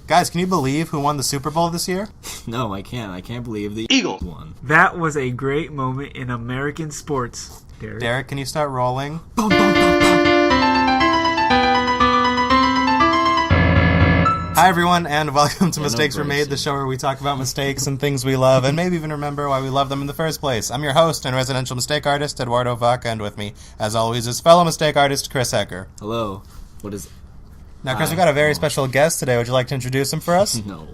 Guys, can you believe who won the Super Bowl this year? No, I can't. I can't believe the Eagles won. That was a great moment in American sports. Derek, can you start rolling? Bum, bum, bum, bum. Hi, everyone, and welcome to Mistakes Were Made, the show where we talk about mistakes and things we love, and maybe even remember why we love them in the first place. I'm your host and residential mistake artist, Eduardo Vaca, and with me, as always, is fellow mistake artist, Chris Hecker. Hello. What is... Now, Chris, we got a very special guest today. Would you like to introduce him for us? No.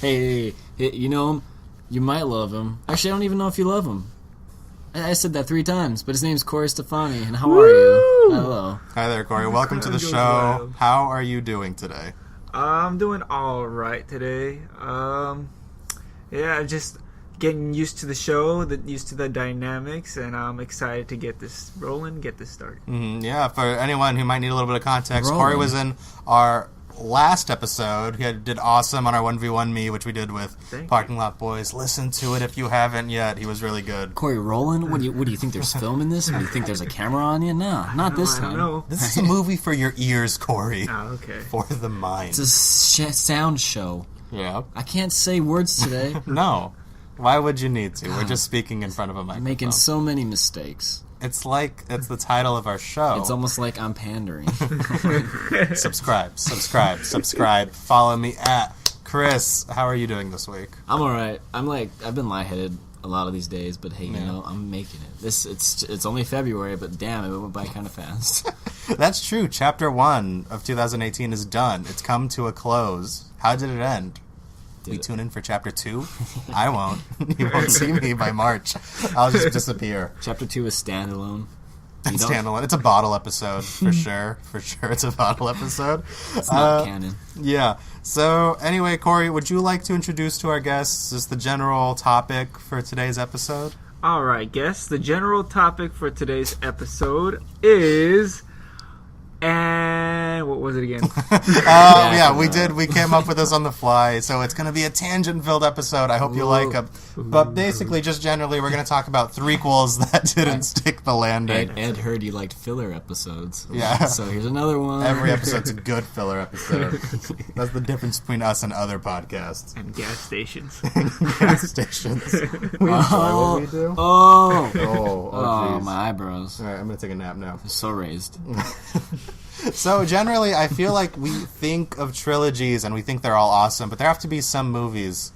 Hey, you know him? You might love him. Actually, I don't even know if you love him. I said that 3 times, but his name's Koury Steffani, and how are you? Hello. Hi there, Koury. Welcome to the show. How are you doing today? I'm doing all right today. Just getting used to the show, used to the dynamics, and I'm excited to get this rolling, get this started. Yeah, for anyone who might need a little bit of context, Koury was in our last episode. He did awesome on our 1v1 Me, which we did with Parking Lot Boys. Listen to it if you haven't yet. He was really good. Koury, rolling? What do you think there's film in this? What do you think there's a camera on you? No, not this time. No. This is a movie for your ears, Koury. Oh, okay. For the mind. It's a sound show. Yeah. I can't say words today. No. Why would you need to? We're just speaking in front of a microphone. Making so many mistakes. It's the title of our show. It's almost like I'm pandering. Subscribe. Follow me at Chris. How are you doing this week? I'm alright. I've been lightheaded a lot of these days, but hey, you know, I'm making it. It's only February, but damn, it went by kind of fast. That's true. Chapter 1 of 2018 is done. It's come to a close. How did it end? Tune in for Chapter 2? I won't. You won't see me by March. I'll just disappear. Chapter 2 is standalone. Standalone. It's a bottle episode, for sure. For sure, it's a bottle episode. It's not canon. Yeah. So, anyway, Koury, would you like to introduce to our guests just the general topic for today's episode? All right, guests. The general topic for today's episode is... And what was it again? We came up with this on the fly, so it's going to be a tangent-filled episode. I hope you like them. But basically, just generally, we're going to talk about threequels that didn't stick the landing. Ed heard you liked filler episodes. Yeah. So here's another one. Every episode's a good filler episode. That's the difference between us and other podcasts. And gas stations. Gas stations. We enjoy what we do. Oh, my eyebrows. All right, I'm going to take a nap now. They're so raised. So generally, I feel like we think of trilogies and we think they're all awesome, but there have to be some movies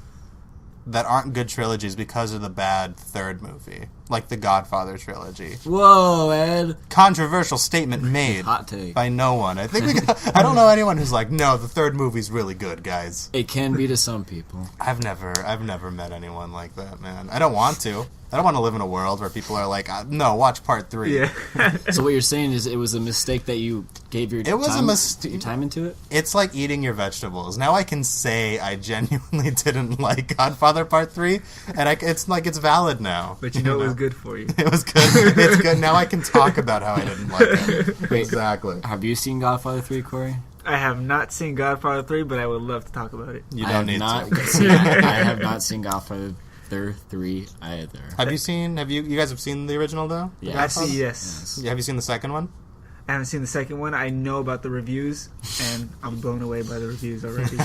that aren't good trilogies because of the bad third movie, like the Godfather trilogy. Whoa, Ed! Controversial statement made. Hot take. By no one. I don't know anyone who's like, no, the third movie's really good, guys. It can be to some people. I've never met anyone like that, man. I don't want to. I don't want to live in a world where people are like, no, watch part 3. Yeah. So what you're saying is it was a mistake that you gave your time into it? It's like eating your vegetables. Now I can say I genuinely didn't like Godfather Part 3, and it's valid now. But you know it was good for you. It was good. It's good. Now I can talk about how I didn't like it. Wait, exactly. Have you seen Godfather 3, Koury? I have not seen Godfather 3, but I would love to talk about it. You don't need to. I have not seen Godfather 3 either. You guys have seen the original though? Yeah. Yes. Have you seen the second one? I haven't seen the second one. I know about the reviews, and I'm blown away by the reviews already.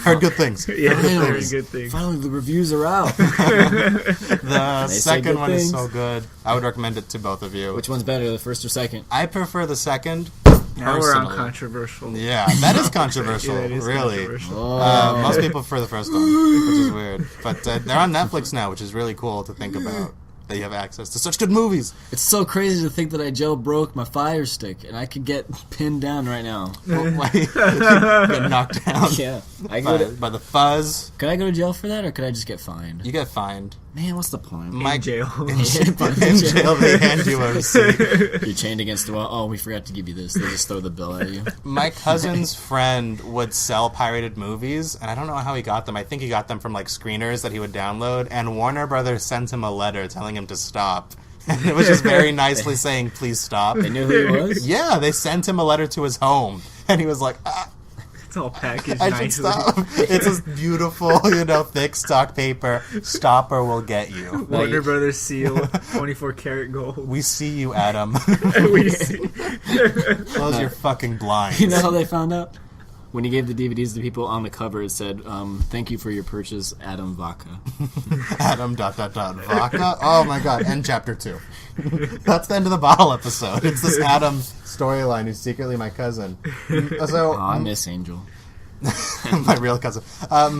Heard good things. Yeah, very good things. Finally, the reviews are out. The second one is so good. I would recommend it to both of you. Which one's better, the first or second? I prefer the second. Now we're on controversial. Yeah, that is controversial. Yeah, that is really. Controversial. Most people prefer the first one, which is weird. But they're on Netflix now, which is really cool to think about. That you have access to such good movies. It's so crazy to think that I jailbroke my Fire Stick and I could get pinned down right now. Get knocked down. Yeah, by the fuzz. Could I go to jail for that, or could I just get fined? You get fined. Man, what's the point? In jail. In jail, they hand you a receipt. You're chained against the wall. Oh, we forgot to give you this. They just throw the bill at you. My cousin's friend would sell pirated movies, and I don't know how he got them. I think he got them from like screeners that he would download, and Warner Brothers sent him a letter telling him to stop. And it was just very nicely saying, please stop. They knew who he was? Yeah, they sent him a letter to his home, and he was like, It's all packaged I nicely. should stop. It's this beautiful, thick stock paper. Stop or we'll get you. Warner Brothers seal, 24 karat gold. We see you, Adam. We see. Close your fucking blinds. You know how they found out? when he gave the DVDs to people on the cover, it said, "Thank you for your purchase, Adam Vaca." Adam ... Vaca. Oh my god! End chapter 2. That's the end of the bottle episode. It's this Adam storyline who's secretly my cousin. So I miss Angel. my real cousin.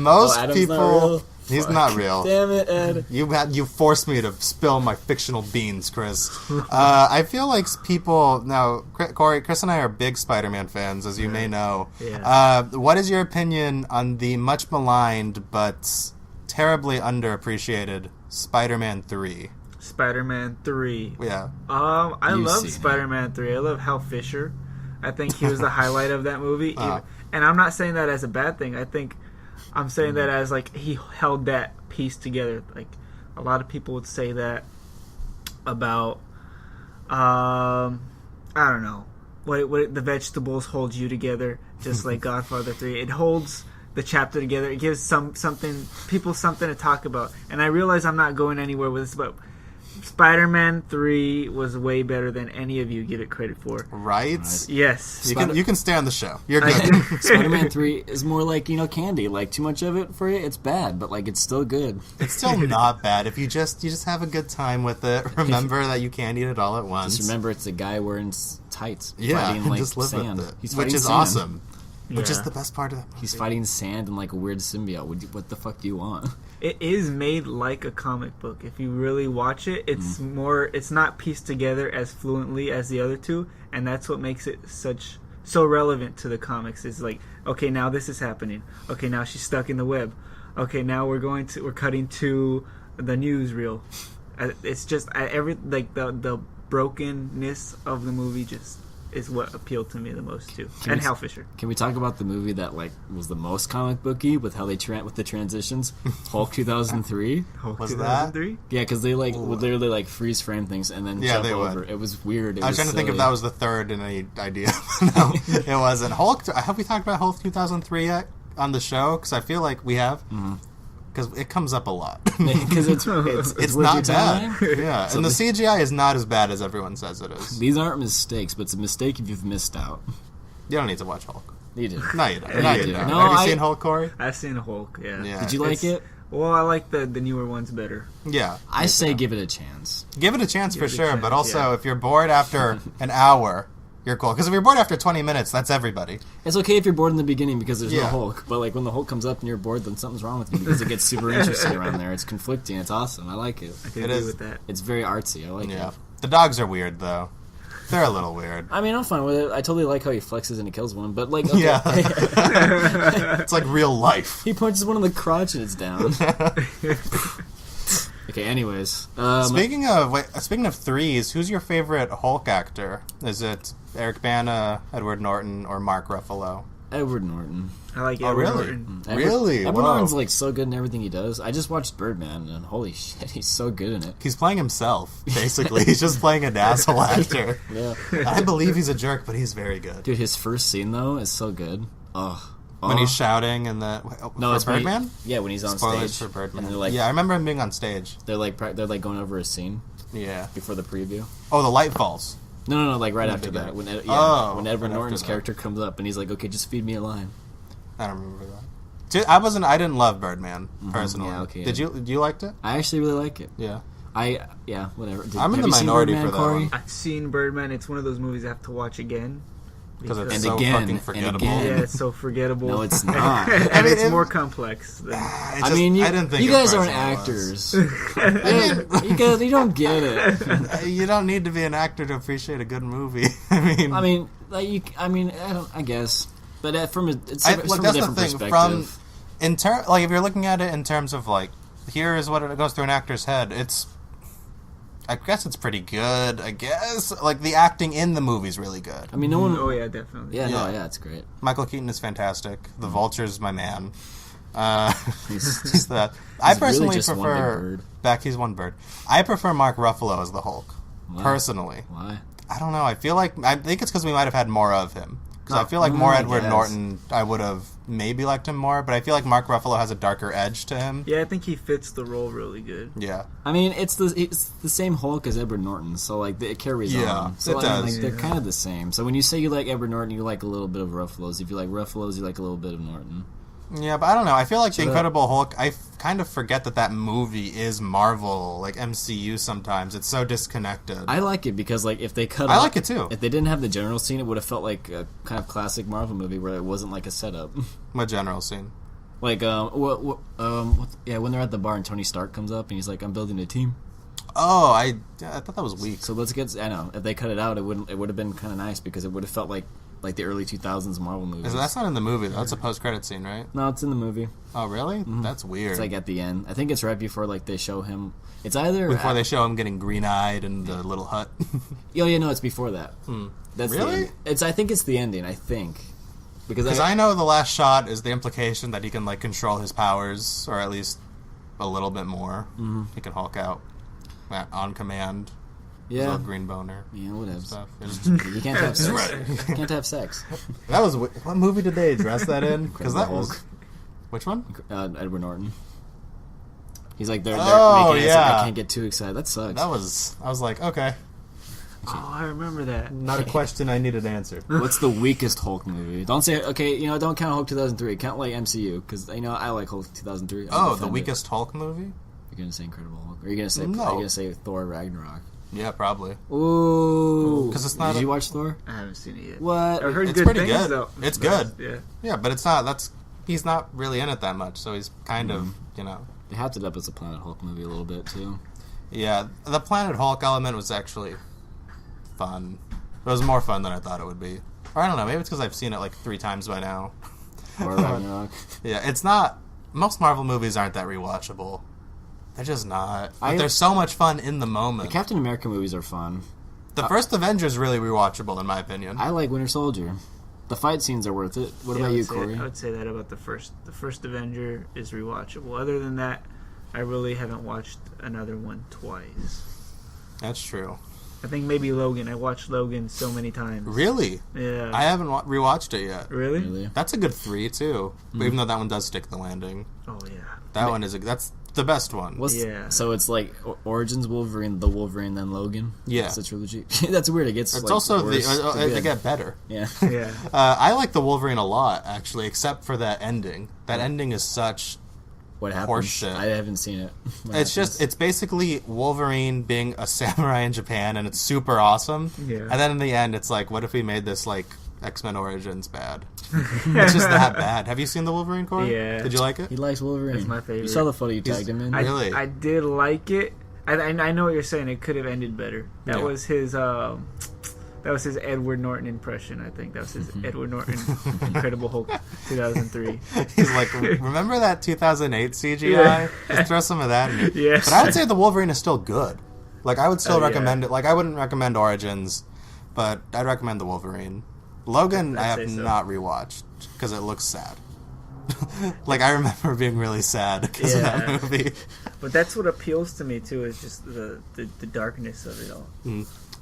Most Adam's people. not real? He's not real. Damn it, Ed. You forced me to spill my fictional beans, Chris. I feel like people now, Corey, Chris and I are big Spider-Man fans, as you may know. Yeah. What is your opinion on the much maligned but terribly underappreciated Spider-Man 3? Spider-Man 3. Yeah. I You love see. Spider-Man 3. I love Hal Fisher. I think he was the highlight of that movie. Uh. And I'm not saying that as a bad thing. I'm saying that as like he held that piece together. Like a lot of people would say that about I don't know. What the vegetables hold you together, just like Godfather 3. It holds the chapter together. It gives people something to talk about. And I realize I'm not going anywhere with this, but Spider-Man 3 was way better than any of you give it credit for. Right? Yes. You can stay on the show. You're good. Spider-Man 3 is more like, candy. Like, too much of it for you, it's bad, but, like, it's still good. It's still not bad if you just have a good time with it. Remember that you can't eat it all at once. Just remember, it's a guy wearing tights. Yeah, fighting, and like, just live sand. with it, He's which fighting is sand. awesome. Which is Yeah. the best part of that movie. He's fighting sand and, like, a weird symbiote. What the fuck do you want? It is made like a comic book. If you really watch it, it's it's not pieced together as fluently as the other two, and that's what makes it so relevant to the comics. It's like, okay, now this is happening. Okay, now she's stuck in the web. Okay, now we're cutting to the newsreel. It's just the brokenness of the movie just is what appealed to me the most too. And Hal Fisher. Can we talk about the movie that, like, was the most comic booky with how they with the transitions? Hulk 2003? Hulk Was 2003? Yeah, because they, like, would literally, like, freeze frame things and then jump they over. would. It was weird. I was trying to think if silly. that was the third in any idea. No, it wasn't. Hulk. Have we talked about Hulk 2003 yet on the show? Because I feel like we have. Because it comes up a lot. Because it's It's worth not your time. bad. Yeah, So and the CGI is not as bad as everyone says it is. These aren't mistakes, but it's a mistake if you've missed out. You don't need to watch Hulk. You do. No, you don't. Yeah, No, you you do. don't. No, Have you I- seen Hulk, Corey? I've seen Hulk. Yeah. Yeah. Did you like it? Well, I like the newer ones better. Yeah. I say give it a chance. Give it a chance for it a sure, chance, but also yeah. if you're bored after an hour, you're cool. Because if you're bored after 20 minutes, that's everybody. It's okay if you're bored in the beginning because there's no Yeah. Hulk, but like when the Hulk comes up and you're bored, then something's wrong with you because it gets super interesting around there. It's conflicting. It's awesome. I like it. I can It agree is. with that. It's very artsy. I like Yeah. it. The dogs are weird, though. They're a little weird. I mean, I'm fine with it. I totally like how he flexes and he kills one, but like, okay. Yeah. It's like real life. He punches one in the crotch and it's down. Okay, anyways. Speaking of threes, who's your favorite Hulk actor? Is it Eric Bana, Edward Norton, or Mark Ruffalo? Edward Norton. I like Oh, Edward really? Norton. Really? Edward Whoa. Norton's like so good in everything he does. I just watched Birdman and holy shit, he's so good in it. He's playing himself, basically. He's just playing an asshole actor. Yeah. I believe he's a jerk, but he's very good. Dude, his first scene though is so good. When he's shouting and the no, for it's when he- Birdman. yeah, when he's on Spoilers stage. for Birdman. And they're like, yeah, I remember him being on stage. they're like going over a scene Yeah. before the preview. Oh, the light falls. No, like right In the after that. beginning. When Oh, when Edward right Norton's after that. character comes up and he's like, okay, just feed me a line. I don't remember that. I didn't love Birdman personally. Yeah, okay, Did yeah. you liked it? I actually really like it. Yeah. Whatever. I'm in have the you seen minority Birdman, for that Corey? one. I've seen Birdman. It's one of those movies I have to watch again. Because it's And so again, fucking and forgettable. again. Yeah, it's so forgettable. No, it's not. and I mean, it's it- more complex. Than, I mean, you, I didn't think you it guys aren't personally was. actors. You don't get it. You don't need to be an actor to appreciate a good movie. I mean, I guess, but from it's look, from a that's the different thing. perspective. Like if you're looking at it in terms of like, here is what it goes through an actor's head. I guess it's pretty good. I guess like the acting in the movie's really good. I mean, no one. oh yeah, definitely. Yeah, it's great. Michael Keaton is fantastic. The Vulture's my man. He's That I really personally just one big prefer. bird. He's one bird. I prefer Mark Ruffalo as the Hulk. Wow. Personally, Why? I don't know. I think it's because we might have had more of him. Because I feel like more I Edward guess. Norton, I would have maybe liked him more, but I feel like Mark Ruffalo has a darker edge to him. Yeah, I think he fits the role really good. Yeah. I mean, it's the same Hulk as Edward Norton, so like it carries Yeah, on. So it I does. mean, like, they're kind of the same. So when you say you like Edward Norton, you like a little bit of Ruffalo's. If you like Ruffalo's, you like a little bit of Norton. Yeah, but I don't know. I feel like The Shut up. Incredible Hulk, I kind of forget that movie is Marvel, like MCU sometimes. It's so disconnected. I like it because like if they cut, I out- like it too. If they didn't have the general scene, it would have felt like a kind of classic Marvel movie where it wasn't like a setup. What general scene? Like when they're at the bar and Tony Stark comes up and he's like, "I'm building a team." Oh, I thought that was weak. So let's get. I know if they cut it out, it would have been kind of nice because it would have felt like the early 2000s Marvel movies. That's not in the movie, though. That's a post-credit scene, right? No, it's in the movie. Oh, really? That's weird. It's like at the end. I think it's right before like they show him. It's either Before they show him getting green-eyed in the little hut. Oh yeah, no, it's before that. That's Really? The end. I think it's the ending. I think Because I know the last shot is the implication that he can like control his powers, or at least a little bit more. Mm-hmm. He can Hulk out on command. His yeah, little green boner yeah, whatever. stuff. You can't have sex. You can't have sex. That was what movie did they address that in? Because that Incredible was Hulk. which one? Edward Norton. He's like they're Oh, making it. yeah. It's like, I can't get too excited. That sucks. That was. I was like, okay, Oh, I remember that. not a question I needed answered. What's the weakest Hulk movie? Don't say okay. Don't count Hulk 2003. Count like MCU because I like Hulk 2003. I'll Oh, the defend it. weakest Hulk movie? You're gonna say Incredible Hulk? Or are you gonna say? No. Are you gonna say Thor Ragnarok? Yeah, probably. Ooh, 'Cause it's not Did a- you watch Thor? I haven't seen it yet. What? I've heard It's good pretty things, good. though. It's But, good. Yeah. Yeah, but it's not. He's not really in it that much, so he's kind of They hyped it up as a Planet Hulk movie a little bit too. Yeah, the Planet Hulk element was actually fun. It was more fun than I thought it would be. Or I don't know, maybe it's because I've seen it like 3 times by now. Thor Ragnarok. Yeah, it's not... Most Marvel movies aren't that rewatchable. They're just not. But I- they're so much fun in the The moment. Captain America movies are fun. The first Avenger's really rewatchable, in my opinion. I like Winter Soldier. The fight scenes are worth it. What Yeah, about I you, would say- Corey? I would say that about the first. The first Avenger is rewatchable. Other than that, I really haven't watched another one twice. That's true. I think maybe Logan. I watched Logan so many times. Really? Yeah. I haven't rewatched it yet. Really? Really? That's a good 3, too. Even though that one does stick the landing. Oh yeah. That one is... That's the best one. Yeah. So it's like Origins Wolverine, the Wolverine, then Logan. Yeah. That's a trilogy. That's weird. It gets. It's like, also... worse to they good. get better. Yeah. Yeah. I like the Wolverine a lot, actually, except for that ending. That ending is such... What happens? Horseshit. I haven't seen it. What It's happens? just... It's basically Wolverine being a samurai in Japan, and it's super awesome. Yeah. And then in the end, it's like, what if we made this, like, X-Men Origins bad? It's just that bad. Have you seen the Wolverine, Corey? Yeah. Did you like it? He likes Wolverine. That's my favorite. You saw the photo you tagged him in. Really? I did like it. I know what you're saying. It could have ended better. That Yeah. was his. That was his Edward Norton impression. I think that was his Edward Norton Incredible Hulk 2003. He's like, remember that 2008 CGI? Yeah. Just throw some of that in it. Yes. But I would say the Wolverine is still good. Like, I would still Oh, yeah. recommend it. Like, I wouldn't recommend Origins, but I'd recommend the Wolverine. Logan, I I'd have say so. not rewatched because it looks sad. Like, I remember being really sad because of Yeah. that movie. But that's what appeals to me too. Is just the darkness of it all.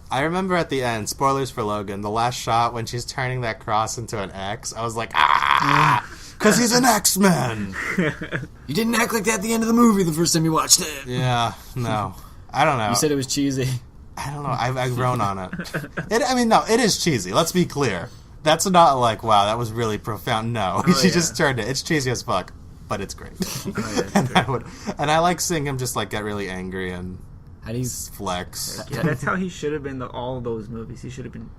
I remember at the end, spoilers for Logan, the last shot when she's turning that cross into an X, I was like, ah! Because he's an X-Men! You didn't act like that at the end of the movie the first time you watched it. Yeah, no. I don't know. You said it was cheesy. I don't know. I've grown on it. No, it is cheesy. Let's be clear. That's not like, wow, that was really profound. No, she yeah. just turned it. It's cheesy as fuck, but it's great. Oh, and I like seeing him just like get really angry and How do you? flex. Yeah, that's how he should have been. All those movies, he should have been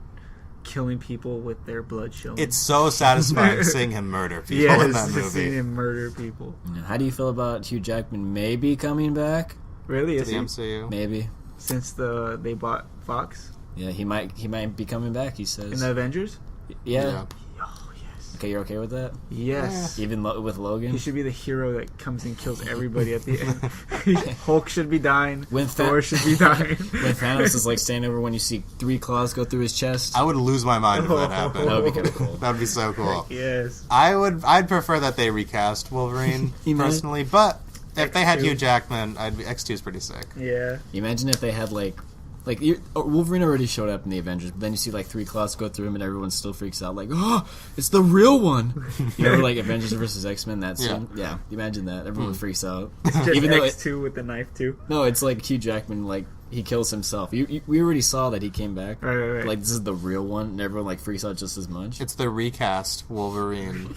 killing people with their blood showing. It's so satisfying seeing him murder people yes, in that just seeing movie. him murder people. How do you feel about Hugh Jackman maybe coming back? Really? To Is the he? MCU. Maybe. Since they bought Fox Yeah, he might be coming back. He says. in the Avengers. Yeah. Oh yes. Okay, you're okay with that? Yes. Even with Logan. He should be the hero that comes and kills everybody at the end. Hulk should be dying. When Thor should be dying. When Thanos is like standing over when you see 3 claws go through his chest. I would lose my mind if that happened. That would be kind of cool. That would be so cool. Yes. I'd prefer that they recast Wolverine You might. personally, but if they had X2. Hugh Jackman, X2 is pretty sick. Yeah. Imagine if they had like Like, Wolverine already showed up in the Avengers, but then you see, like, 3 Claws go through him, and everyone still freaks out, like, oh, it's the real one! You know, like, Avengers versus X-Men, that scene? Yeah, imagine that. Everyone freaks out. Just even though X2 with the knife, too? No, it's like Hugh Jackman, like, he kills himself. We already saw that he came back. Right. Like, this is the real one, and everyone, like, freaks out just as much. It's the recast Wolverine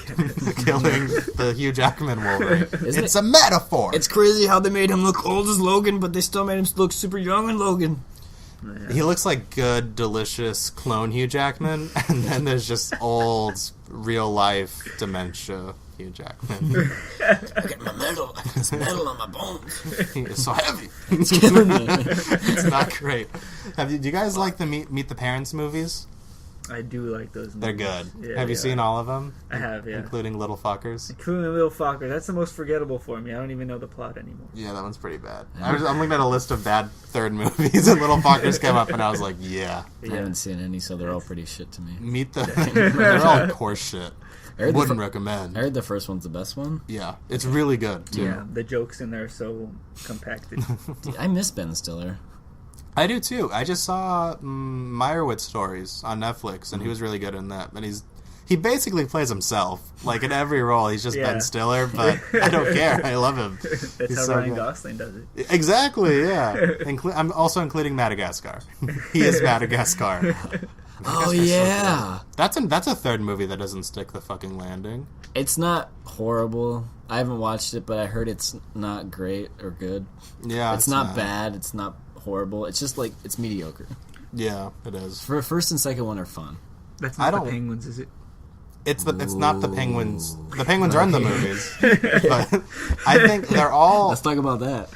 killing the Hugh Jackman Wolverine. It's a metaphor! It's crazy how they made him look old as Logan, but they still made him look super young in Logan. Yeah. He looks like good, delicious clone Hugh Jackman, and then there's just old, real-life dementia Hugh Jackman. Look at my metal. There's metal on my bones. It's so heavy. It's killing me. It's not great. Do you guys like the Meet the Parents movies? I do like those movies. They're good. Yeah, have you seen all of them? I have, yeah. Including Little Fuckers? Including the Little Fucker. That's the most forgettable for me. I don't even know the plot anymore. Yeah, that one's pretty bad. I'm looking at a list of bad third movies, and Little Fuckers came up, and I was like, yeah. I haven't seen any, so they're all pretty shit to me. They're all horse shit. Wouldn't recommend. I heard the first one's the best one. Yeah, it's really good, too. Yeah, the jokes in there are so compacted. Dude, I miss Ben Stiller. I do too. I just saw Meyerowitz Stories on Netflix, and he was really good in that. And he basically plays himself, like in every role. He's just Ben Stiller, but I don't care. I love him. That's He's how so Ryan good. Gosling does it. Exactly. Yeah. I'm also including Madagascar. He is Madagascar. Oh yeah, That's a third movie that doesn't stick the fucking landing. it's not horrible. I haven't watched it, but I heard it's not great or good. Yeah, It's not bad. It's not horrible. It's just like it's mediocre. Yeah, it is. For first and second one are fun. That's not the Penguins, is it? It's not the Penguins. The Penguins are in the movies, but I think they're all. Let's talk about that.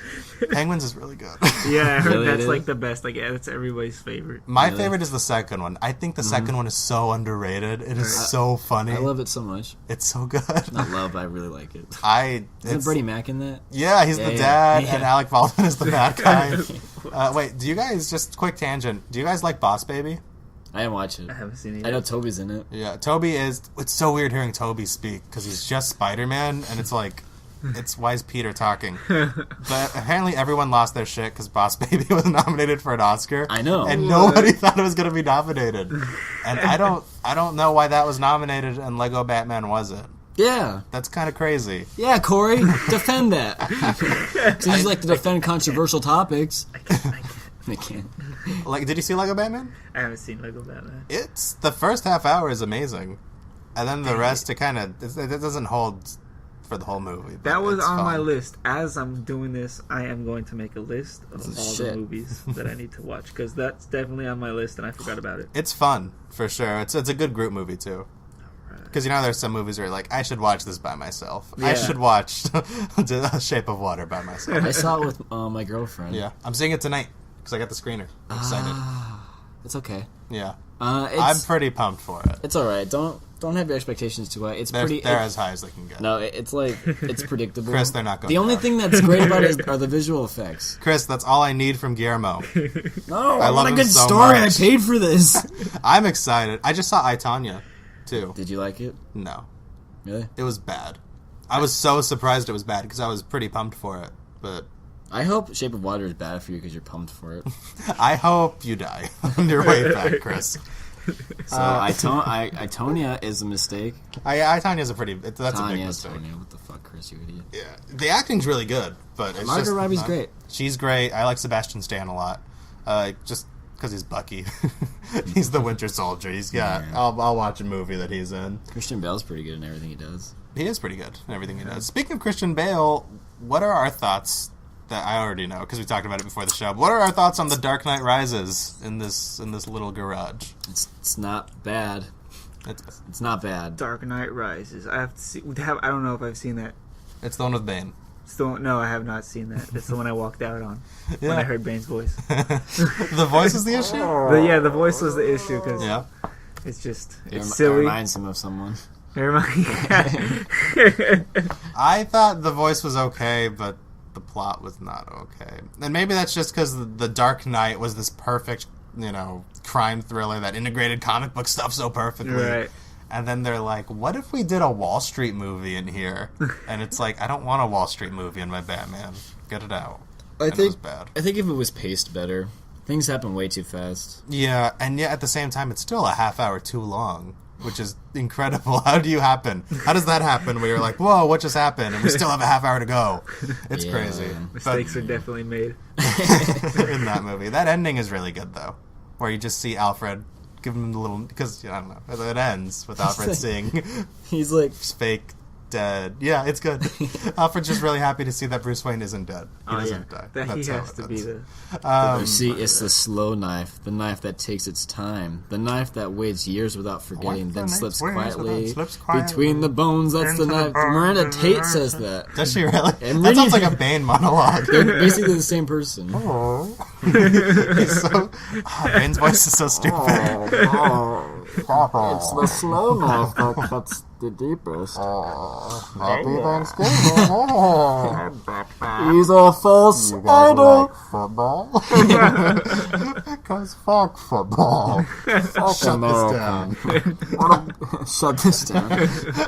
Penguins is really good. Yeah, I heard Really, it that's is? like the best. Like, yeah, that's everybody's favorite. My favorite is the second one. I think the second one is so underrated. It is so funny. I love it so much. It's so good. Not love, but I really like it. Isn't It's Freddie Mac in that? Yeah, he's the Yeah. dad, Yeah. and Alec Baldwin is the bad guy. Wait, do you guys, just quick tangent, do you guys like Boss Baby? I didn't watch it. I haven't seen it I know yet. Toby's in it. Yeah, it's so weird hearing Toby speak, because he's just Spider-Man, and it's like, why is Peter talking? But apparently everyone lost their shit because Boss Baby was nominated for an Oscar. I know. And nobody thought it was going to be nominated. And I don't know why that was nominated and Lego Batman wasn't. Yeah. That's kind of crazy. Yeah, Koury, defend that. Because you like to defend controversial topics. I can't. Like, did you see Lego Batman? I haven't seen Lego Batman. It's the first half hour is amazing, and then the rest it doesn't hold for the whole movie. That was it's on fun. my list. As I'm doing this, I am going to make a list of all Shit. the movies that I need to watch because that's definitely on my list and I forgot about it. It's fun for sure. It's a good group movie too. Because there's some movies where you're like, I should watch this by myself. I Yeah. should watch Shape of Water by myself. I saw it with my girlfriend. Yeah, I'm seeing it tonight because I got the screener. I'm excited. It's okay. Yeah, It's, I'm pretty pumped for it. It's alright. Don't have your expectations too high. It's They're pretty. as high as they can get. No, it's like it's predictable. Chris, they're not going. The only down. thing that's great about it are the visual effects. Chris, that's all I need from Guillermo. No, I love what a him good so story! much. I paid for this. I'm excited. I just saw I, Tonya, too. Did you like it? No, Really? it was bad. I was so surprised it was bad because I was pretty pumped for it. But I hope Shape of Water is bad for you because you're pumped for it. I hope you die on your way back, Chris. So Itonia is a mistake. I, Tonya's a pretty. That's a big mistake. Itonia, what the fuck, Chris? You idiot. Yeah, the acting's really good, but it's Margot just Robbie's not- great. She's great. I like Sebastian Stan a lot, just because he's Bucky. He's the Winter Soldier. He's got. Yeah. I'll watch a movie that he's in. Christian Bale's pretty good in everything he does. He is pretty good in everything he does. Speaking of Christian Bale, what are our thoughts? That I already know because we talked about it before the show. What are our thoughts on The Dark Knight Rises in this little garage? It's not bad. It's not bad. Dark Knight Rises. I have to see. I don't know if I've seen that. It's the one with Bane. No, I have not seen that. That's the one I walked out on when Yeah. I heard Bane's voice. The voice is the issue. The voice was the issue because Yeah. it's just It silly. reminds him of someone. I thought the voice was okay, but the plot was not okay. And maybe that's just because The Dark Knight was this perfect, crime thriller that integrated comic book stuff so perfectly. Right. And then they're like, what if we did a Wall Street movie in here? And it's like, I don't want a Wall Street movie in my Batman. Get it out. I And it was bad. think if it was paced better, Things happen way too fast. Yeah, and yet at the same time, it's still a half hour too long, which is incredible. How do you happen? How does that happen where you're like, whoa, what just happened? And we still have a half hour to go. It's crazy. Mistakes are definitely made. In that movie. That ending is really good, though, where you just see Alfred give him the little... Because, I don't know, it ends with Alfred seeing... He's like... fake dead. Yeah, it's good. Alfred's just really happy to see that Bruce Wayne isn't dead. He doesn't die. That That's he how has it to ends. be the... See, it's the slow knife, the knife that takes its time, the knife that waits years without forgetting, then slips quietly between the bones. That's the knife. Miranda Tate says that. Does she really? And That sounds like a Bane monologue. They're basically the same person. He's so... Bane's voice is so stupid. It's the slow knife that cuts the deepest. Happy Thanksgiving. He's a false idol. Football? Because fuck football. Shut this down. Shut this down.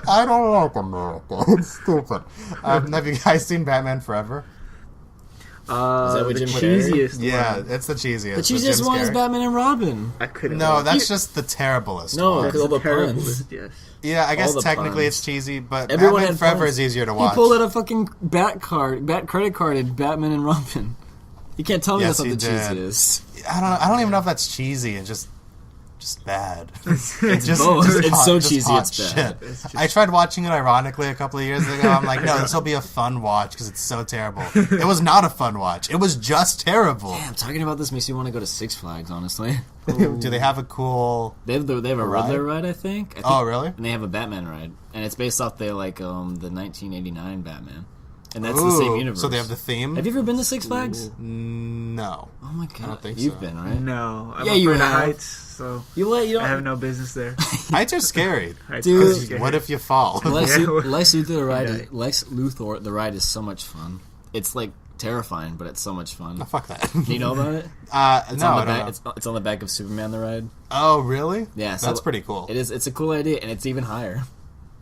I don't like America. It's stupid. Have you guys seen Batman Forever? Is that what the Jim Carrey? cheesiest Yeah, one. it's the cheesiest. The cheesiest one is Batman and Robin. I couldn't. No, watch that's it. just the terriblest No, one. because all the Terrible puns. list, yes. Yeah, I guess the technically puns. it's cheesy, but Everyone Batman had Forever puns. is easier to watch. He pulled out a fucking bat credit card in Batman and Robin. You can't tell me Yes, that's not the he did. cheesiest. I don't even know if that's cheesy and just bad. It's Just both. just It's hot- so just cheesy, hot it's bad. shit. I tried watching it ironically a couple of years ago. I'm like, no, this will be a fun watch because it's so terrible. It was not a fun watch. It was just terrible. Damn, talking about this makes me want to go to Six Flags, honestly. Do they have a cool... They have a Riddler ride, I think. Oh, really? And they have a Batman ride. And it's based off the 1989 Batman. And that's the same universe. So they have the theme? Have you ever been to Six Flags? No. Oh my god. I don't think You've so. been, right? No, I'm Yeah, you afraid of have. heights, so You don't... I have no business there. Heights are scary. Heights Dude. are 'Cause scary. what if you fall? Lex Yeah. Luthor the ride. Yeah. Lex Luthor the ride is so much fun. It's like terrifying, but it's so much fun. Oh, fuck that. Do you know about it? No, I don't know. It's on the back of Superman the ride. Oh, really? Yeah, so That's pretty cool. It is. It's a cool idea, and it's even higher.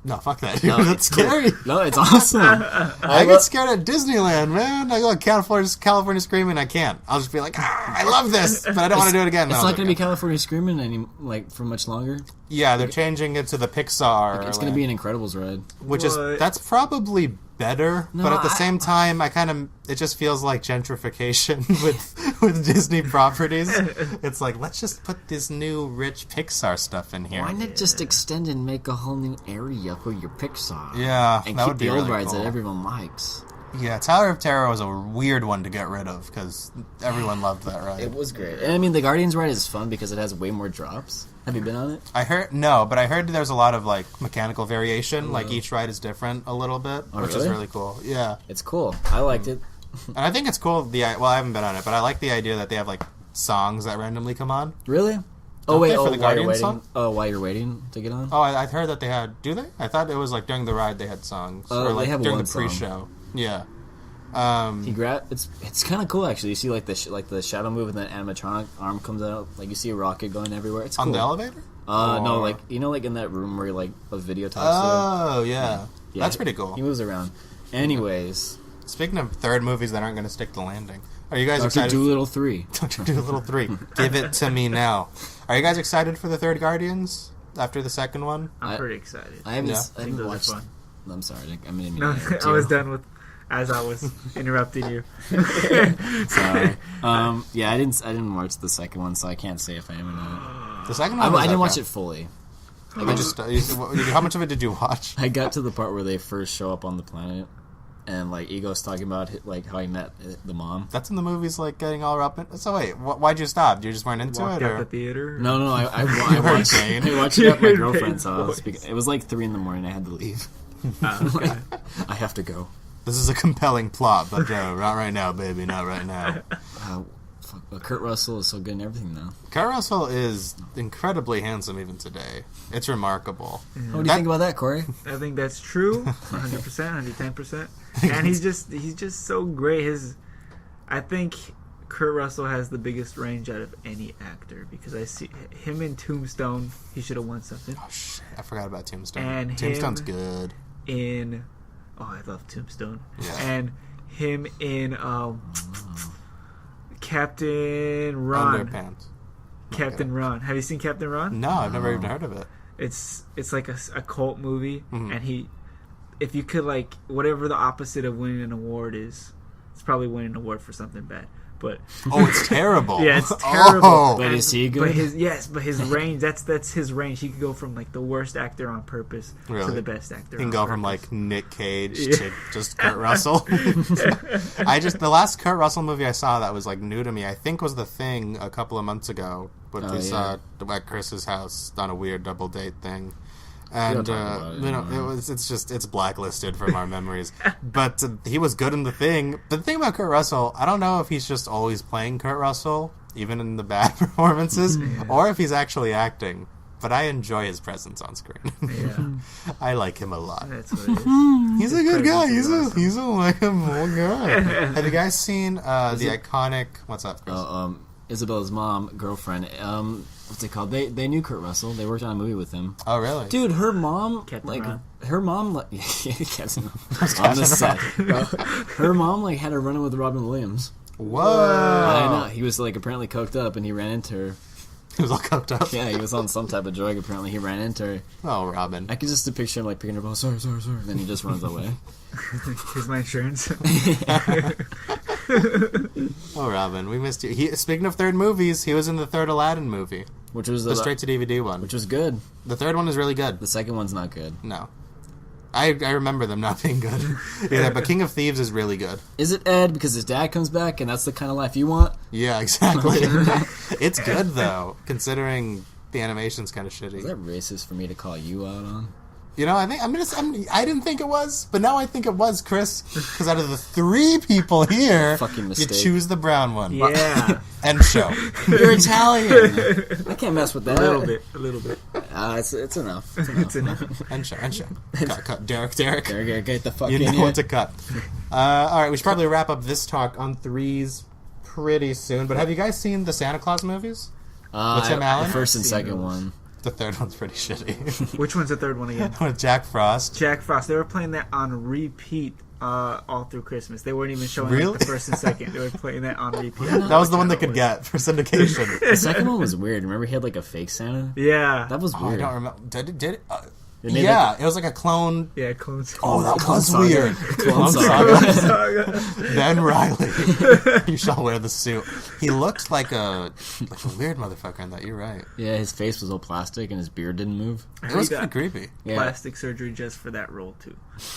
No, fuck that. No, That's it's cool. scary. No, it's awesome. I get scared at Disneyland, man. I go to California Screaming. I can't. I'll just be like, I love this, but I don't want to do it again. It's No, not going to be California Screaming for much longer. Yeah, they're changing it to the Pixar. It's going to be an Incredibles ride. which is What? that's probably better, No, but at the same time, it just feels like gentrification with Disney properties. It's like, let's just put this new rich Pixar stuff in here. Why not just extend and make a whole new area for your Pixar? Yeah, and that keep would be the old really rides cool. that everyone likes. Yeah, Tower of Terror was a weird one to get rid of because everyone loved that ride. It was great. And I mean, the Guardians ride is fun because it has way more drops. Have you been on it? I heard there's a lot of like mechanical variation. Like each ride is different a little bit, which is really? really cool. Yeah, It's cool. I liked it. and I think it's cool. I haven't been on it, but I like the idea that they have like songs that randomly come on. Really? Don't wait. they for the While you're Guardians waiting. song? Oh, while you're waiting to get on. Oh, I heard that they had. Do they? I thought it was like during the ride they had songs, or They like have during one the pre-show. song. Yeah. It's kind of cool actually. You see like the shadow move and then animatronic arm comes out. Like you see a rocket going everywhere. It's cool. On the elevator? No, Or- like like in that room where like a video talks Oh, yeah. to. Yeah, That's pretty cool. He moves around. Anyways, Speaking of third movies that aren't going to stick the landing, are you guys Dr. excited? Dolittle 3. Dr. Dolittle 3. Give it to me now. Are you guys excited for the third Guardians after the second one? I'm pretty excited. I haven't, Yeah. I I think haven't those watched. are fun. I'm sorry. I mean, No, I was done with as I was interrupting you. Sorry. Yeah, I didn't watch the second one, so I can't say if I am or not. The second one was I didn't watch okay. it fully. How much of it did you watch? I got to the part where they first show up on the planet, and like Ego's talking about like how he met the mom. That's in the movies, like getting all up. So wait, why'd you stop? You just weren't into Walked it, out the or theater. No, I watched. insane. I watched it at my You're girlfriend's insane house. voice. It was like 3 a.m. I had to leave. Okay. I have to go. this is a compelling plot, but no, not right now, baby, not right now. Kurt Russell is so good in everything now. Kurt Russell is incredibly handsome even today. It's remarkable. What do you think about that, Corey? I think that's true, 100%, 110%. And he's just so great. I think Kurt Russell has the biggest range out of any actor because I see him in Tombstone. He should have won something. Oh shit, I forgot about Tombstone. And Tombstone's him- good. I love Tombstone. Yeah. And him in Captain Ron. Underpants. Captain Ron. Have you seen Captain Ron? No, I've never even heard of it. It's like a cult movie, and if you could like whatever the opposite of winning an award is, it's probably winning an award for something bad. But it's terrible. Yeah, it's terrible. Oh. But is he good? But his range, that's his range. He could go from like the worst actor on purpose to the best actor. He can on go purpose. from like Nick Cage to just Kurt Russell. The last Kurt Russell movie I saw that was like new to me, I think was The Thing a couple of months ago, when we saw at Chris's house on a weird double date thing. And it's blacklisted from our memories. But he was good in The Thing. But the thing about Kurt Russell, I don't know if he's just always playing Kurt Russell, even in the bad performances, or if he's actually acting. But I enjoy his presence on screen. Yeah. I like him a lot. That's what it is. He's a good guy. He's a likable guy. Have you guys seen the iconic? What's up, Chris? Isabella's mom, girlfriend. What's it called? They knew Kurt Russell. They worked on a movie with him. Oh, really? Dude, her mom, Captain like, Ron. her mom, like, Captain on the set. Her mom, like, had her running with Robin Williams. Whoa! I know. He was, like, apparently coked up, and he ran into her. He was all coked up. Yeah, he was on some type of drug. Apparently, he ran into her. Oh, Robin. I could just picture him, like, picking her up. Sorry. And then he just runs away. Here's my insurance. Oh, Robin, we missed you. Speaking of third movies, he was in the third Aladdin movie. Which was the straight-to-DVD one. Which was good. The third one is really good. The second one's not good. No. I remember them not being good either, but King of Thieves is really good. Is it Ed because his dad comes back and that's the kind of life you want? Yeah, exactly. It's good, though, considering the animation's kind of shitty. Is that racist for me to call you out on? You know, I didn't think it was, but now I think it was, Chris. Because out of the three people here, Fucking you mistake. choose the brown one. Yeah. End show. You're Italian. I can't mess with that. A little bit. It's enough. It's enough. End show. Cut. Derek. There, get the fuck You in know here. what to cut. All right, we should probably wrap up this talk on threes pretty soon. But have you guys seen the Santa Claus movies? With Tim Allen? The first and Seen second those. one. The third one's pretty shitty. Which one's the third one again? With Jack Frost. Jack Frost. They were playing that on repeat all through Christmas. They weren't even showing Really? like, the first and second. They were playing that on repeat. That was the one they could get for syndication. The second one was weird. Remember he had like a fake Santa? Yeah. That was Oh, I weird. don't remember. Did it? They made Yeah, it was like a clone. Yeah, clones. Oh, that Clone was Saga. weird. Clone Saga. Ben Riley. You shall wear the suit. He looked like a weird motherfucker in that. You're right. Yeah, his face was all plastic and his beard didn't move. It was He kind of got creepy. Yeah. plastic surgery just for that role too,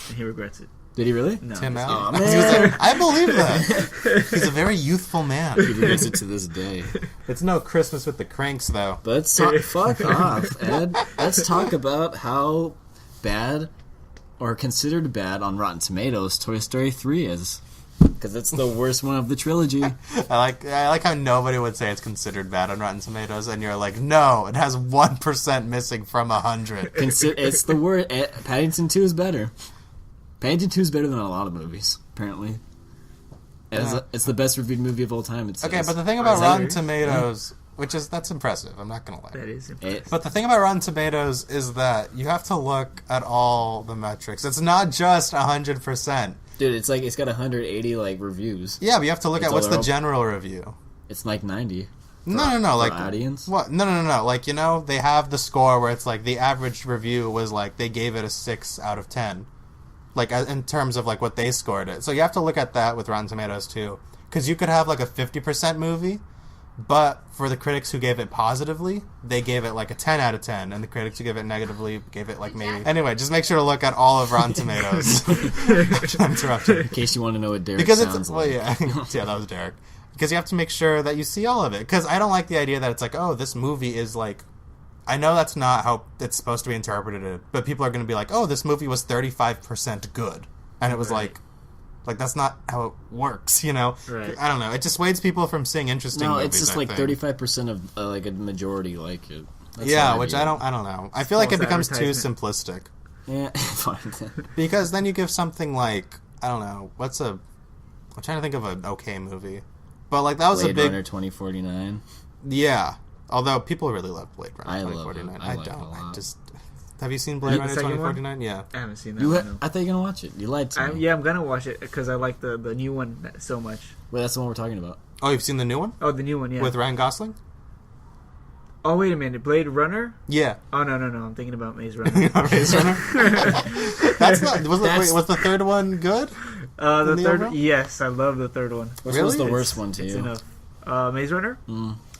and he regrets it. Did he really? No, Tim just- Allen. Aw, He was man. like, I believe that. He's a very youthful man. He regrets it to this day. It's no Christmas with the Cranks, though. But let's talk. Fuck off, Ed. Let's talk about how bad or considered bad on Rotten Tomatoes Toy Story 3 is. Because it's the worst one of the trilogy. I like how nobody would say it's considered bad on Rotten Tomatoes, and you're like, no, it has 1% missing from 100. It's the worst. Paddington 2 is better. Paddington 2 is better than a lot of movies, apparently. It's the best reviewed movie of all time. Okay, but the thing about Rotten serious? Tomatoes, that's impressive. I'm not gonna lie. That is impressive. But the thing about Rotten Tomatoes is that you have to look at all the metrics. It's not just 100%. Dude, it's like it's got 180 like reviews. Yeah, but you have to look It's at what's all the right. general review. It's like 90. No, like audience. What? No. Like, you know, they have the score where it's like the average review was like they gave it a 6 out of 10. Like in terms of like what they scored it. So you have to look at that with Rotten Tomatoes too, because you could have like a 50% movie, but for the critics who gave it positively, they gave it like a 10 out of 10, and the critics who gave it negatively gave it like maybe. Anyway, just make sure to look at all of Rotten Tomatoes. I'm interrupting. In case you want to know what Derek Because sounds it's like. yeah, that was Derek. Because you have to make sure that you see all of it. Because I don't like the idea that it's like, oh, this movie is like. I know that's not how it's supposed to be interpreted, but people are going to be like, oh, this movie was 35% good, and it was like that's not how it works, you know? Right. I don't know. It dissuades people from seeing interesting No, movies. it's just I like think. 35% of like a majority like it. That's Yeah, how which view I it. don't know. I feel like it False becomes too advertisement. simplistic. Yeah, fine. Because then you give something like, I don't know, I'm trying to think of an okay movie. But like that was Blade a big Runner 2049. Yeah. Although people really love Blade Runner I love 2049. it. I like it a don't. I lot. just have you seen Blade The Runner second 2049? Yeah. I haven't seen that You one. No. I thought you were gonna watch it. You lied to me. Yeah, I'm gonna watch it because I like the new one so much. Wait, that's the one we're talking about. Oh, you've seen the new one? Oh, the new one, yeah. With Ryan Gosling? Oh, wait a minute. Blade Runner? Yeah. Oh, no. I'm thinking about Maze Runner. Maze Runner? That's not... Was the third one good? The third... Yes, I love the third one. Which was the worst one to it's you? Enough. Maze Runner?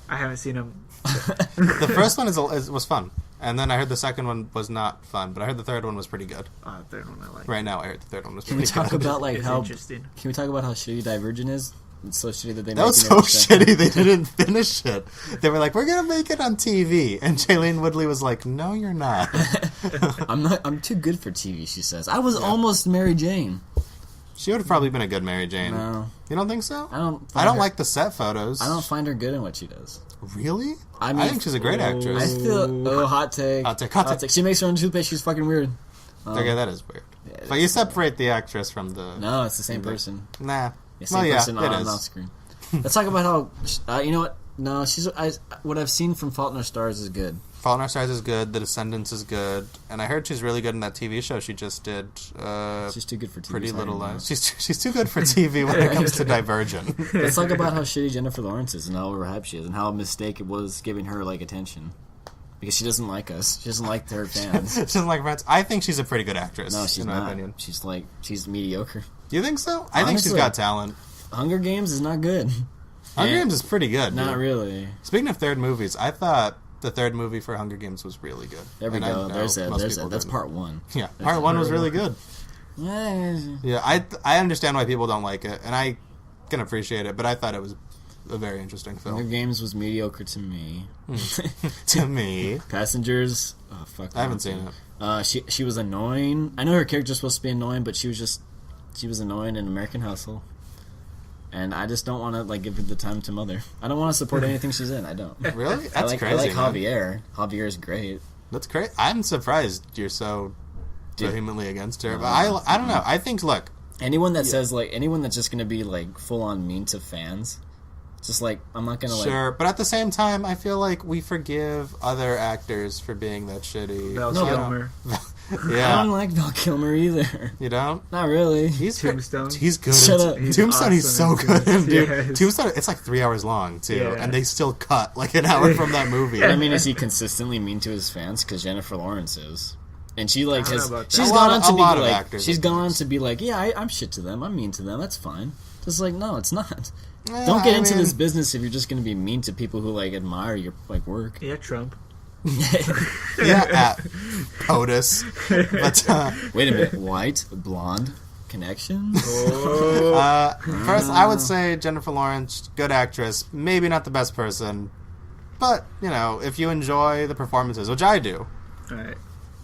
I haven't seen them. The first one was fun. And then I heard the second one was not fun, but I heard the third one was pretty good. The third one I like. Right now, I heard the third one was Can pretty we talk good. about like It's how? interesting. Can we talk about how shitty Divergent is? It's so shitty that they. That was so shitty they didn't finish it. They were like, "We're gonna make it on TV," and Shailene Woodley was like, "No, you're not." I'm not. I'm too good for TV. She says. I was almost Mary Jane. She would have probably been a good Mary Jane. No, you don't think so? I don't. I don't like the set photos. I don't find her good in what she does. Really? I mean, I think she's a great actress. I feel. Hot take. Hot take. She makes her own toothpaste. She's fucking weird. Okay, that is weird. Yeah, But you separate the actress from the... No, it's the same person. Nah. Same person it on is. off screen. Let's talk about how. You know what? No, what I've seen from Fault in Our Stars is good. Fault in Our Stars is good. The Descendants is good. And I heard she's really good in that TV show she just did. She's too good for TV. Pretty Little Lies. She's too good for TV when it comes to Divergent. Let's talk about how shitty Jennifer Lawrence is and how overhyped she is and how a mistake it was giving her like attention. Because she doesn't like us. She doesn't like her fans. She doesn't like friends. I think she's a pretty good actress. No, she's in my not. opinion. She's mediocre. You think so? I think she's Honestly, got talent. Hunger Games is not good. Hunger Games is pretty good. Not dude. really. Speaking of third movies, I thought the third movie for Hunger Games was really good. There we And go. There's that. That's didn't. part one. Yeah, part one was really good. Yeah. Yeah, I understand why people don't like it, and I can appreciate it, but I thought it was a very interesting Hunger film. Games was mediocre to me. To me. Passengers. Oh fuck. I haven't seen it. She was annoying. I know her character's supposed to be annoying, but she was annoying in American Hustle. And I just don't want to like give her the time to mother. I don't want to support anything she's in. I don't. Really? That's crazy. I like man. Javier. Javier's great. That's great. I'm surprised you're so vehemently against her. But I don't know. I think, look. Anyone that says, like, anyone that's just going to be, like, full-on mean to fans, just, like, I'm not going to, like... Sure, but at the same time, I feel like we forgive other actors for being that shitty. Val Kilmer. Yeah. I don't like Val Kilmer either. You don't? Not really. He's Tombstone. He's good. Shut up. Tombstone, he's so good, dude. Yes. Tombstone, it's like 3 hours long, too. Yeah. And they still cut, like, an hour from that movie. I mean, is he consistently mean to his fans? Because Jennifer Lawrence is. And she, like, I don't has... know about that. She's A gone lot on of- to a be, lot of like... actors She's are gone on nice. to be like, yeah, I'm shit to them. I'm mean to them. That's fine. Just like, no, it's not. Yeah, Don't get I into mean- this business if you're just going to be mean to people who, like, admire your, like, work. Yeah, Trump. Yeah, at POTUS. But, Wait a minute. White, blonde, connection? first, I would say Jennifer Lawrence, good actress, maybe not the best person, but, you know, if you enjoy the performances, which I do, Alright.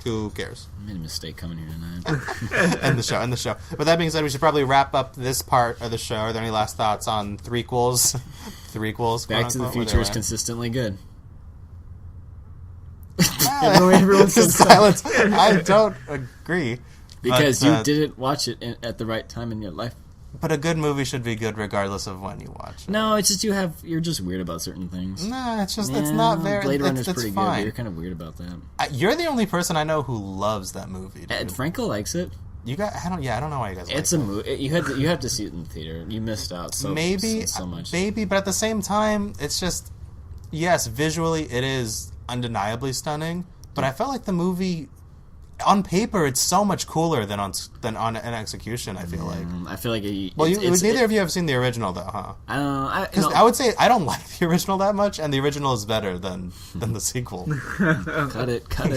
who cares? I made a mistake coming here tonight. End the show. But that being said, we should probably wrap up this part of the show. Are there any last thoughts on threequels? Back to the Future is consistently good. Everyone's silence. I don't agree. Because But, you didn't watch it at the right time in your life. But a good movie should be good regardless of when you watch it. No, it's just you're just weird about certain things. Nah, it's just, it's not very... Blade Runner's it's pretty good, fine. but you're kind of weird about that. You're the only person I know who loves that movie, dude. And Franco likes it. You got... I don't know why you guys It's like a movie. You have to see it in the theater. You missed out so much. Maybe, but at the same time, it's just... Yes, visually it is undeniably stunning, but I felt like the movie... On paper, it's so much cooler than on an execution, I feel like. I feel like neither of you have seen the original, though, huh? I don't know. Because I would say I don't like the original that much, and the original is better than the sequel. Cut it. Cut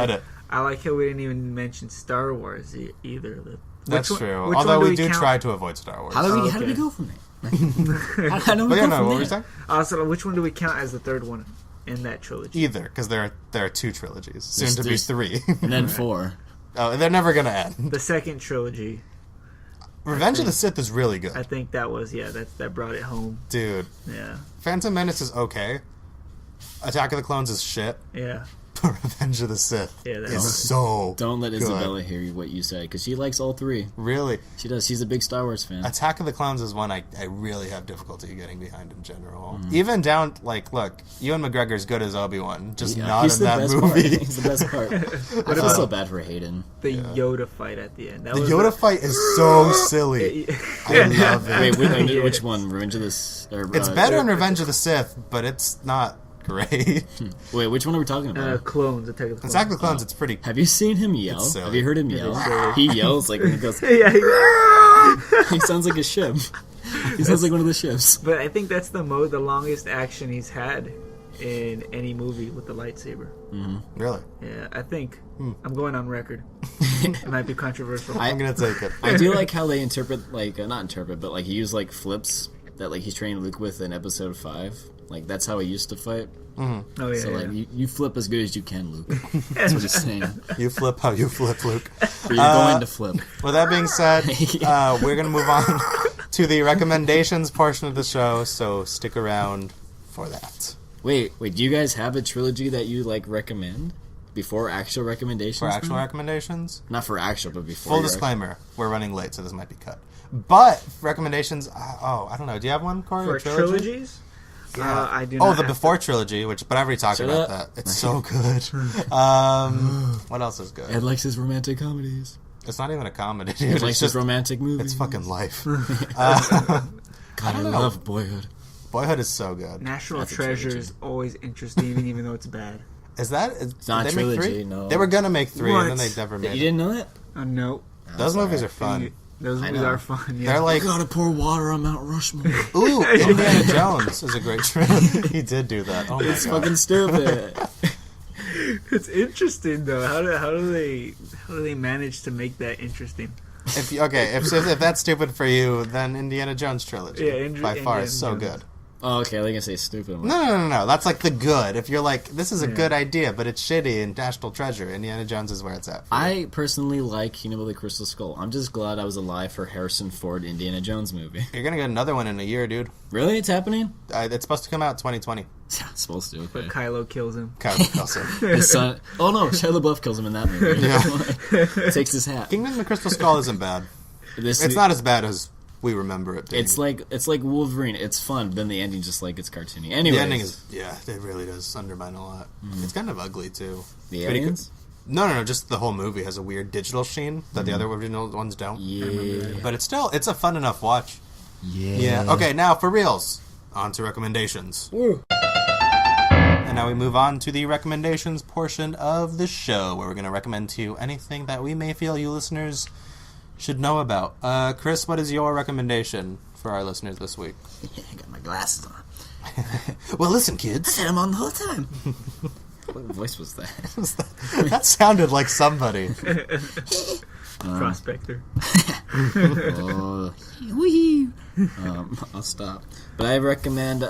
it. I like how we didn't even mention Star Wars either. That's true. Which Although one we do count? try to avoid Star Wars. How do we Okay. go from there? How do we But yeah, go no, from what were there? you saying? So which one do we count as the third one in that trilogy? Either, because there are 2 trilogies. Soon to be 3. And then 4. Oh, they're never going to end. The second trilogy. Revenge of the Sith is really good. I think that was that brought it home. Dude, Yeah. Phantom Menace is okay. Attack of the Clones is shit. Yeah. Revenge of the Sith is so Don't let good. Isabella hear what you say, because she likes all three. Really? She does. She's a big Star Wars fan. Attack of the Clones is one I really have difficulty getting behind in general. Even down, like, look, Ewan McGregor's good as Obi-Wan, just not he's in the that best movie. Part. He's the best part. I feel so bad for Hayden. The Yoda fight at the end. That The was Yoda fight is so silly. I love it. Wait, which one? Revenge of the It's better in Revenge of the Sith, but it's not great. Wait, which one are we talking about? Clones. Attack of the Clones. Attack of the Clones, it's pretty... Have you seen him yell? It's silly. Have you heard him yell? He yells like when he goes... Yeah, He sounds like a ship. He sounds like one of the ships. but I think that's the longest action he's had in any movie with the lightsaber. Really? Yeah, I think. I'm going on record. It might be controversial. I'm going to take it. I do like how they interpret, like, not interpret, but like he used like flips that like he's training Luke with in episode 5. Like that's how he used to fight. Oh yeah. So like yeah. you flip as good as you can, Luke. That's what he's saying. You flip how you flip, Luke. Or you're going to flip. With that being said, we're going to move on to the recommendations portion of the show, so stick around for that. Wait, do you guys have a trilogy that you like recommend before actual recommendations? For actual recommendations? Not for actual, but before. Full disclaimer, we're running late, so this might be cut. But recommendations, I don't know. Do you have one, Corey? For a trilogy? trilogies? Yeah. I do Oh, not the have Before trilogy, but I already talked Shut about up. that. It's so good. What else is good? Ed likes his romantic comedies. It's not even a comedy, Ed dude. likes It's his just, romantic movies. it's fucking life. God, I love Boyhood. Boyhood is so good. National That's a Treasure trilogy. is always interesting, even though it's bad. Is that? It's not a did they make trilogy, 3? no. They were gonna make 3, and then What? they never made You it. didn't know that? No. Those movies are fun. Those movies know. are fun. Yeah. They're like, Gotta pour water on Mount Rushmore. ooh, Indiana Jones is a great trilogy. He did do that. Oh my It's god. fucking stupid. It's interesting though. How do they manage to make that interesting? If that's stupid for you, then Indiana Jones trilogy Yeah, by far Indiana is so Jones. good. Oh, okay, they're gonna say stupid. No. That's like the good. If you're like, this is a Yeah. good idea, but it's shitty in National Treasure, Indiana Jones is where it's at. for you. I personally like Kingdom of the Crystal Skull. I'm just glad I was alive for Harrison Ford Indiana Jones movie. You're gonna get another one in a year, dude. Really? It's happening? It's supposed to come out 2020. Yeah, it's supposed to. Okay. Kylo kills him. Kylo Kelso. His son. Oh no, Shia LaBeouf kills him in that movie. Yeah. Takes his hat. Kingdom of the Crystal Skull isn't bad. It's not as bad as we remember it being. It's like Wolverine. It's fun, but then the ending just like it's cartoony. Anyway, the ending is, it really does undermine a lot. It's kind of ugly too. the Pretty aliens. No, just the whole movie has a weird digital sheen that the other original ones don't. Yeah. But it's a fun enough watch. Yeah. Okay, now for reals, on to recommendations. And now we move on to the recommendations portion of the show, where we're going to recommend to you anything that we may feel you listeners should know about. Chris, what is your recommendation for our listeners this week? I got my glasses on. Well, listen, kids. I had them on the whole time. What voice was that? That sounded like somebody. Prospector. Oh, I'll stop. But I recommend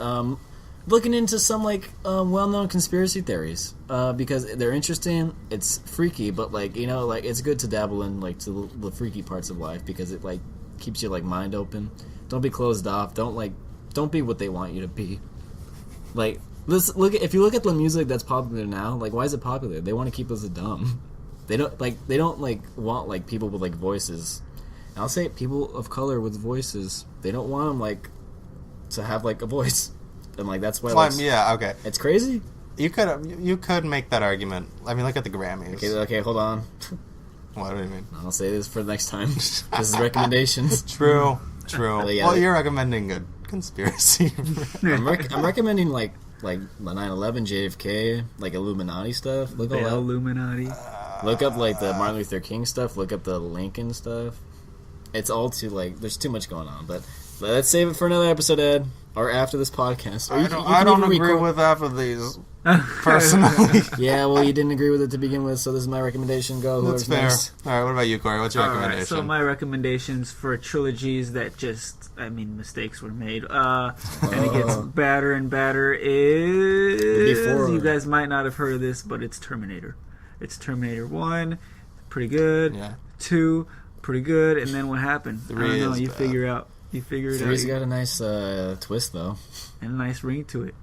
looking into some well-known conspiracy theories because they're interesting. It's freaky, but it's good to dabble in to the freaky parts of life because it keeps your mind open. Don't be closed off. Don't be what they want you to be. If you look at the music that's popular now, why is it popular? They want to keep us dumb. They don't want people with voices. And I'll say it, people of color with voices. They don't want them to have a voice. And that's why yeah, okay. it's crazy. You could make that argument. I mean, look at the Grammys. Okay, hold on. What do you mean? I'll say this for the next time. This is recommendations. True. Yeah, Well, you're recommending good conspiracy. I'm recommending the 9/11 JFK, Illuminati stuff. Look The all that. Illuminati. Look up the Martin Luther King stuff. Look up the Lincoln stuff. It's all too there's too much going on. But let's save it for another episode, Ed, or after this podcast. Or I don't agree with half of these personally. Yeah, well, you didn't agree with it to begin with, so this is my recommendation. Go. That's Whoever's fair. next. All right, what about you, Corey? What's your recommendation? Alright, so my recommendations for trilogies that mistakes were made, and it gets badder and badder is... Before. You guys might not have heard of this, but it's Terminator. It's Terminator 1, pretty good. Yeah. 2, pretty good. And then what happened? 3 I don't know, is you bad. figure it out. Three's got a nice twist, though. And a nice ring to it.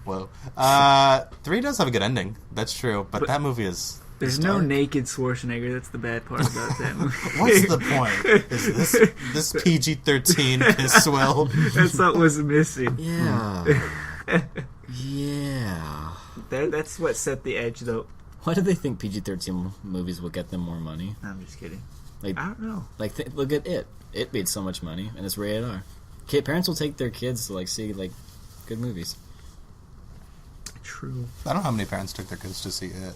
Whoa. 3 does have a good ending. That's true, but that movie is... There's no naked Schwarzenegger. That's the bad part about that movie. What's the point? Is this PG-13 piss well? That's what was missing. Yeah. Yeah. That's what set the edge, though. Why do they think PG-13 movies will get them more money? I'm just kidding. Like, I don't know. Like, look at it. It made so much money, and it's rated R. Parents will take their kids to like see like good movies. True. I don't know how many parents took their kids to see it.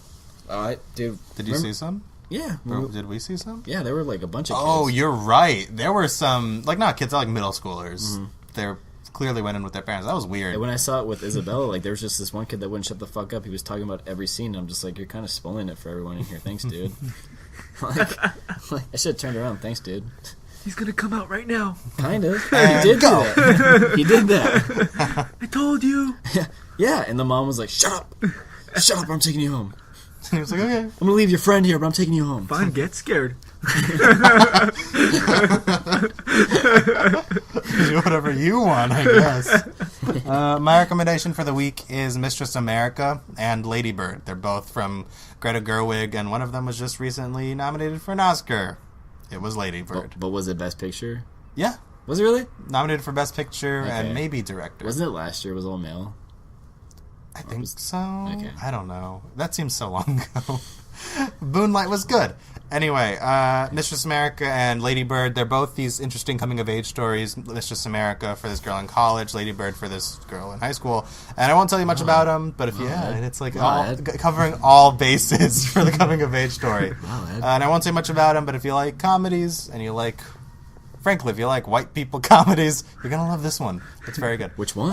Did you see some? Yeah. Did we see some? Yeah, there were like a bunch of kids. Oh, you're right. There were some, like, not kids, like middle schoolers. Mm-hmm. They clearly went in with their parents. That was weird. And when I saw it with Isabella, like, there was just this one kid that wouldn't shut the fuck up. He was talking about every scene, and I'm just like, you're kind of spoiling it for everyone in here. Thanks, dude. like, I should have turned around. Thanks, dude. He's gonna come out right now. Kind of. He did do that. He did that. I told you. Yeah, and the mom was like, shut up. Shut up, or I'm taking you home. And he was like, okay. I'm going to leave your friend here, but I'm taking you home. Fine, get scared. Do whatever you want, I guess. My recommendation for the week is Mistress America and Lady Bird. They're both from Greta Gerwig, and one of them was just recently nominated for an Oscar. It was Lady Bird. But was it Best Picture? Yeah. Was it really? Nominated for Best Picture and maybe Director. Wasn't it last year? It was all male? I think so. Okay. I don't know. That seems so long ago. Moonlight was good. Anyway, Mistress America and Lady Bird, they're both these interesting coming-of-age stories. Mistress America for this girl in college, Lady Bird for this girl in high school. And I won't tell you much about them, but and it's like covering all bases for the coming-of-age story. And I won't say much about them, but if you like comedies and you like... Frankly, if you like white people comedies, you're going to love this one. It's very good. Which one?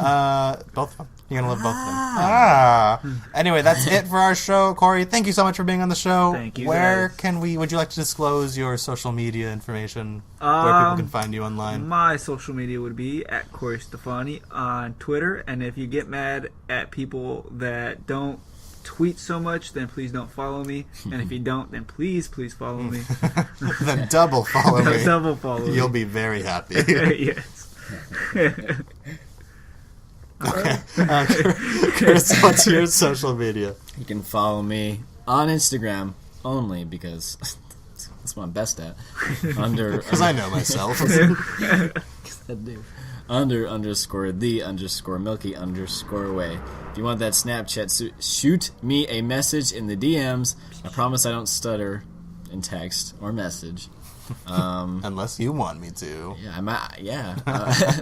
Both of them. You're going to love both of them. Anyway, that's it for our show. Koury, thank you so much for being on the show. Thank you, Where guys. would you like to disclose your social media information? Where people can find you online? My social media would be at Koury Steffani on Twitter. And if you get mad at people that don't tweet so much, then please don't follow me. And if you don't, then please follow me. Then double follow me. Double follow me. You'll be very happy. Yes. Okay. Chris, what's your social media? You can follow me on Instagram only because that's what I'm best at. Because I know myself. _the_milky_way. If you want that Snapchat, shoot me a message in the DMs. I promise I don't stutter in text or message. Unless you want me to. Yeah,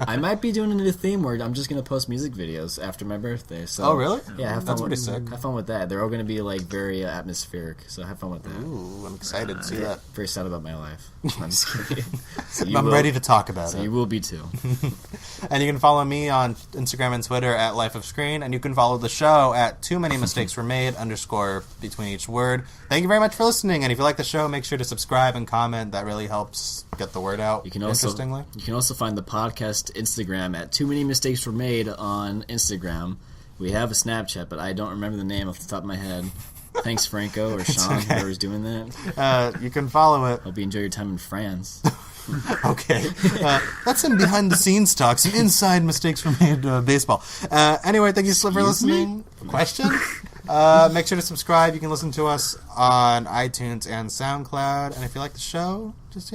I might be doing a new theme where I'm just gonna post music videos after my birthday. So, oh, really? Yeah, that's pretty sick. Have fun with that. They're all gonna be like very atmospheric. So have fun with that. Ooh, I'm excited to see that. Very sad about my life. I'm just kidding. So I'm ready to talk about it. You will be too. And you can follow me on Instagram and Twitter at Life of Screen, and you can follow the show at Too Many Mistakes Were Made _ between each word. Thank you very much for listening, and if you like the show, make sure to subscribe and comment. That really helps get the word out. You can also find the podcast Instagram at Too Many Mistakes Were Made on Instagram. We have a Snapchat, but I don't remember the name off the top of my head. Thanks, Franco or Sean, whoever's doing that. You can follow it. Hope you enjoy your time in France. Okay. That's some behind-the-scenes talk, some inside mistakes were made baseball. Anyway, thank you for listening. Question? Make sure to subscribe. You can listen to us on iTunes and SoundCloud. And if you like the show, just,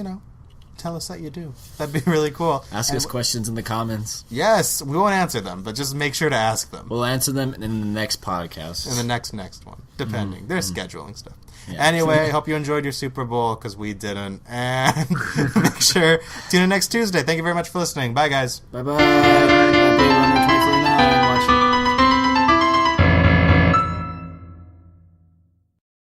tell us that you do. That'd be really cool. Ask us questions in the comments. Yes, we won't answer them, but just make sure to ask them. We'll answer them in the next podcast. In the next one, depending. There's scheduling stuff. Yeah. Anyway, I hope you enjoyed your Super Bowl, because we didn't. And make sure to tune in next Tuesday. Thank you very much for listening. Bye, guys. Bye-bye.